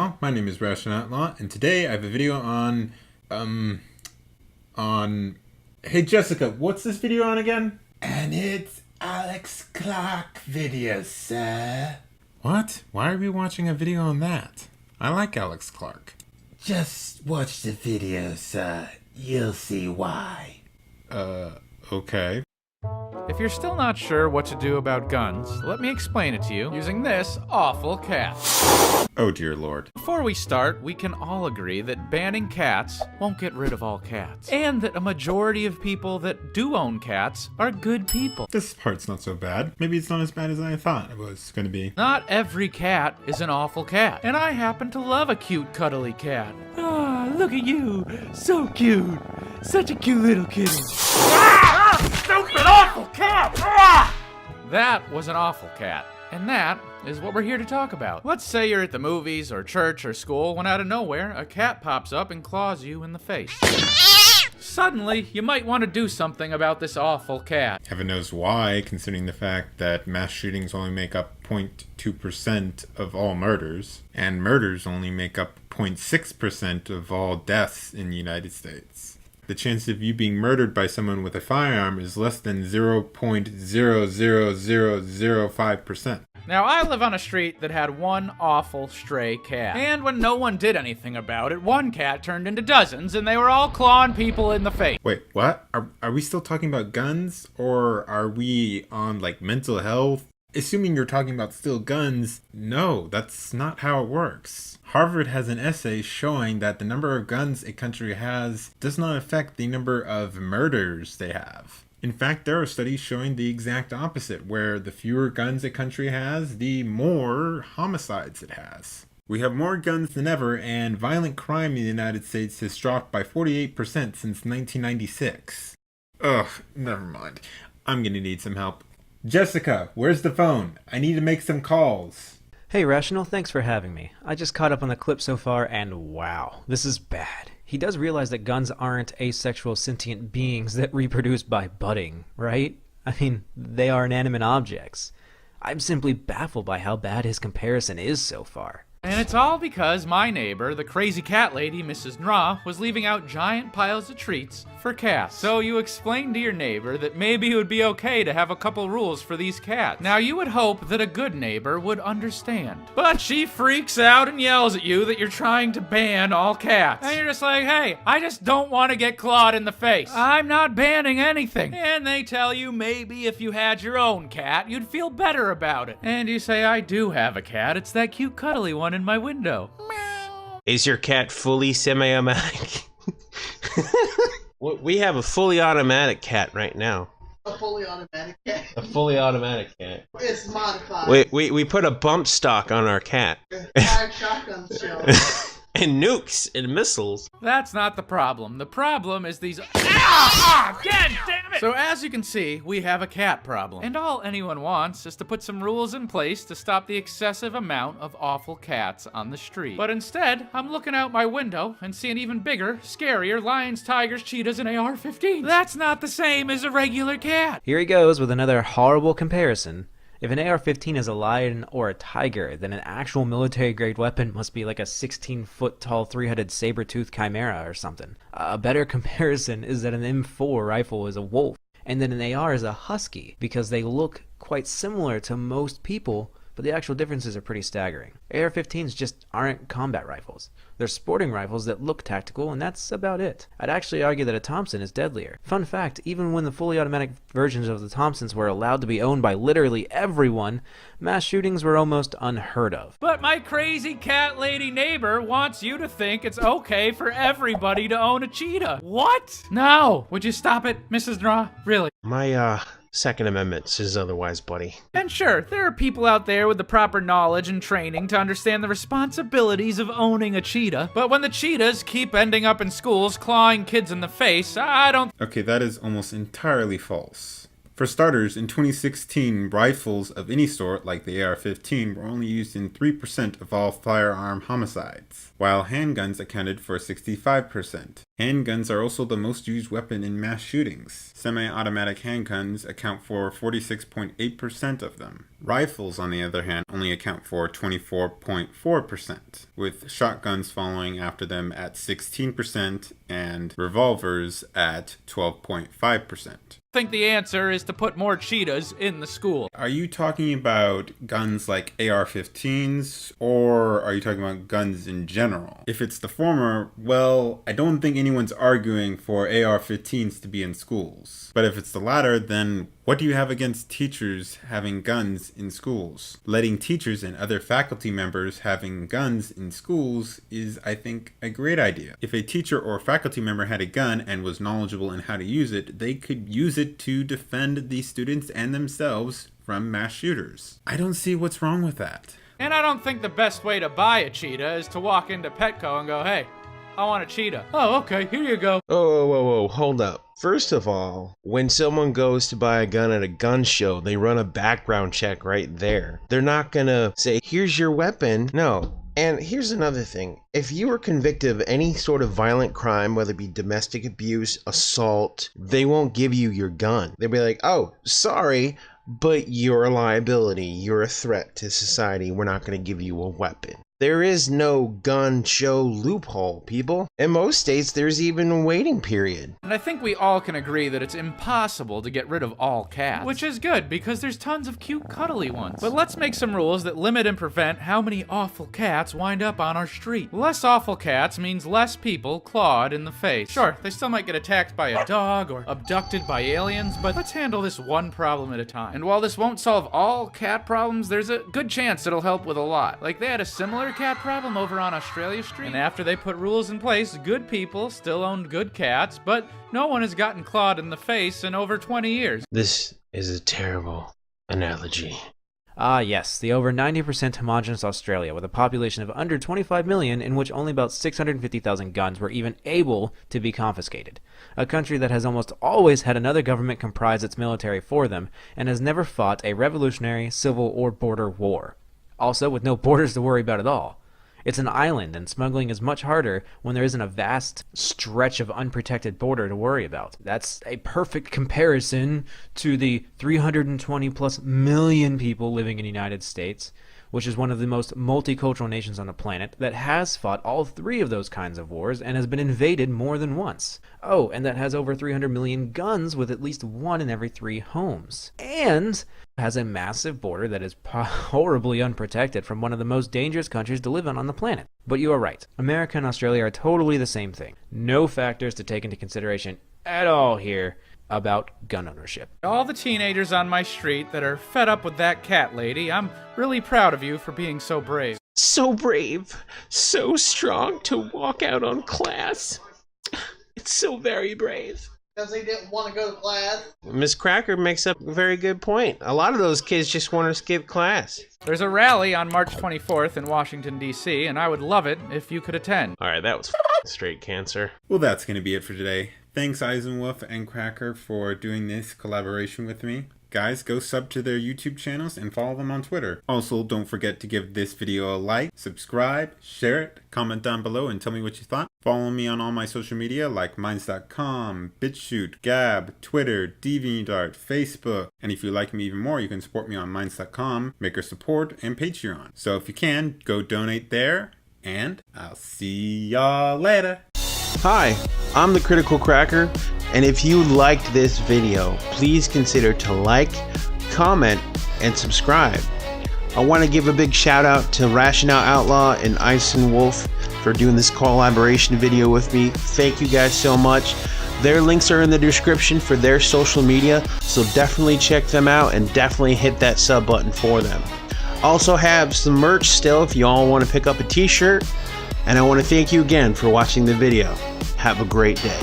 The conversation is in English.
all, my name is Outlaw, and today I have a video Hey Jessica, what's this video on again? And it's Alex Clark video, sir. What? Why are we watching a video on that? I like Alex Clark. Just watch the video, sir. You'll see why. Okay. If you're still not sure what to do about guns, let me explain it to you using this awful cat. Oh dear lord. Before we start, we can all agree that banning cats won't get rid of all cats, and that a majority of people that do own cats are good people. This part's not so bad. Maybe it's not as bad as I thought it was gonna be. Not every cat is an awful cat, and I happen to love a cute, cuddly cat. Ah, look at you. So cute. Such a cute little kitty. Stupid awful cat! Ah! That was an awful cat. And that is what we're here to talk about. Let's say you're at the movies or church or school when out of nowhere a cat pops up and claws you in the face. Suddenly, you might want to do something about this awful cat. Heaven knows why, considering the fact that mass shootings only make up 0.2% of all murders, and murders only make up 0.6% of all deaths in the United States. The chance of you being murdered by someone with a firearm is less than 0.00005%. Now, I live on a street that had one awful stray cat. And when no one did anything about it, one cat turned into dozens, and they were all clawing people in the face. Wait, what? Are we still talking about guns? Or are we on, like, mental health? Assuming you're talking about still guns, no, that's not how it works. Harvard has an essay showing that the number of guns a country has does not affect the number of murders they have. In fact, there are studies showing the exact opposite, where the fewer guns a country has, the more homicides it has. We have more guns than ever, and violent crime in the United States has dropped by 48% since 1996. Ugh, never mind. I'm gonna need some help. Jessica, where's the phone? I need to make some calls. Hey Rational, thanks for having me. I just caught up on the clip so far and wow, this is bad. He does realize that guns aren't asexual sentient beings that reproduce by budding, right? I mean, they are inanimate objects. I'm simply baffled by how bad his comparison is so far. And it's all because my neighbor, the crazy cat lady, Mrs. Nra, was leaving out giant piles of treats for cats. So you explained to your neighbor that maybe it would be okay to have a couple rules for these cats. Now you would hope that a good neighbor would understand. But she freaks out and yells at you that you're trying to ban all cats. And you're just like, hey, I just don't want to get clawed in the face. I'm not banning anything. And they tell you maybe if you had your own cat, you'd feel better about it. And you say, I do have a cat. It's that cute cuddly one in my window. Is your cat fully semi-automatic? We have a fully automatic cat right now. A fully automatic cat. A fully automatic cat. It's modified. We put a bump stock on our cat. 5 shotgun shells. And nukes and missiles. That's not the problem. The problem is these. Again, damn it! So as you can see, we have a cat problem. And all anyone wants is to put some rules in place to stop the excessive amount of awful cats on the street. But instead, I'm looking out my window and see an even bigger, scarier lions, tigers, cheetahs, and AR-15s. That's not the same as a regular cat. Here he goes with another horrible comparison. If an AR-15 is a lion or a tiger, then an actual military-grade weapon must be like a 16-foot-tall, 3-headed saber-toothed chimera or something. A better comparison is that an M4 rifle is a wolf, and that an AR is a husky, because they look quite similar to most people, but the actual differences are pretty staggering. AR-15s just aren't combat rifles. They're sporting rifles that look tactical, and that's about it. I'd actually argue that a Thompson is deadlier. Fun fact, even when the fully automatic versions of the Thompsons were allowed to be owned by literally everyone, mass shootings were almost unheard of. But my crazy cat lady neighbor wants you to think it's okay for everybody to own a cheetah. What? No. Would you stop it, Mrs. Nra? Really? My, Second Amendment says otherwise, buddy. And sure, there are people out there with the proper knowledge and training to understand the responsibilities of owning a cheetah, but when the cheetahs keep ending up in schools clawing kids in the face, I don't... Okay, that is almost entirely false. For starters, in 2016, rifles of any sort, like the AR-15, were only used in 3% of all firearm homicides, while handguns accounted for 65%. Handguns are also the most used weapon in mass shootings. Semi-automatic handguns account for 46.8% of them. Rifles, on the other hand, only account for 24.4%, with shotguns following after them at 16% and revolvers at 12.5%. I think the answer is to put more cheetahs in the school. Are you talking about guns like AR-15s, or are you talking about guns in general? If it's the former, well, I don't think anyone's arguing for AR-15s to be in schools. But if it's the latter, then what do you have against teachers having guns in schools? Letting teachers and other faculty members having guns in schools is, I think, a great idea. If a teacher or faculty member had a gun and was knowledgeable in how to use it, they could use it to defend the students and themselves from mass shooters. I don't see what's wrong with that. And I don't think the best way to buy a cheetah is to walk into Petco and go, hey, I want a cheetah. Oh, okay, here you go. Whoa, hold up. First of all, when someone goes to buy a gun at a gun show, they run a background check right there. They're not gonna say, here's your weapon. No. And here's another thing. If you were convicted of any sort of violent crime, whether it be domestic abuse, assault, they won't give you your gun. They'll be like, oh, sorry, but you're a liability. You're a threat to society. We're not going to give you a weapon. There is no gun show loophole, people. In most states, there's even a waiting period. And I think we all can agree that it's impossible to get rid of all cats. Which is good, because there's tons of cute, cuddly ones. But let's make some rules that limit and prevent how many awful cats wind up on our street. Less awful cats means less people clawed in the face. Sure, they still might get attacked by a dog or abducted by aliens, but let's handle this one problem at a time. And while this won't solve all cat problems, there's a good chance it'll help with a lot. Like, they had a similar cat problem over on Australia Street, and after they put rules in place, good people still owned good cats, but no one has gotten clawed in the face in over 20 years. This is a terrible analogy. Ah yes, the over 90% homogeneous Australia with a population of under 25 million in which only about 650,000 guns were even able to be confiscated. A country that has almost always had another government comprise its military for them and has never fought a revolutionary, civil, or border war. Also, with no borders to worry about at all. It's an island, and smuggling is much harder when there isn't a vast stretch of unprotected border to worry about. That's a perfect comparison to the 320 plus million people living in the United States, which is one of the most multicultural nations on the planet that has fought all three of those kinds of wars and has been invaded more than once. Oh, and that has over 300 million guns with at least one in every 3 homes. And has a massive border that is horribly unprotected from one of the most dangerous countries to live on the planet. But you are right. America and Australia are totally the same thing. No factors to take into consideration at all here about gun ownership. All the teenagers on my street that are fed up with that cat lady, I'm really proud of you for being so brave. So brave, so strong to walk out on class. It's so very brave. Because they didn't want to go to class. Miss Cracker makes up a very good point. A lot of those kids just want to skip class. There's a rally on March 24th in Washington, D.C., and I would love it if you could attend. Alright, that was straight cancer. Well, that's going to be it for today. Thanks EisenWulf and Cracker for doing this collaboration with me. Guys, go sub to their YouTube channels and follow them on Twitter. Also, don't forget to give this video a like, subscribe, share it, comment down below and tell me what you thought. Follow me on all my social media like Minds.com, Bitchute, Gab, Twitter, DeviantArt, Facebook. And if you like me even more, you can support me on Minds.com, Maker Support, and Patreon. So if you can, go donate there, and I'll see y'all later. Hi, I'm the Critical Cracker, and if you liked this video, please consider to like, comment, and subscribe. I want to give a big shout out to Rationale Outlaw and EisenWulf for doing this collaboration video with me. Thank you guys so much. Their links are in the description for their social media, so definitely check them out and definitely hit that sub button for them. Also have some merch still if you all want to pick up a t-shirt. And I want to thank you again for watching the video. Have a great day.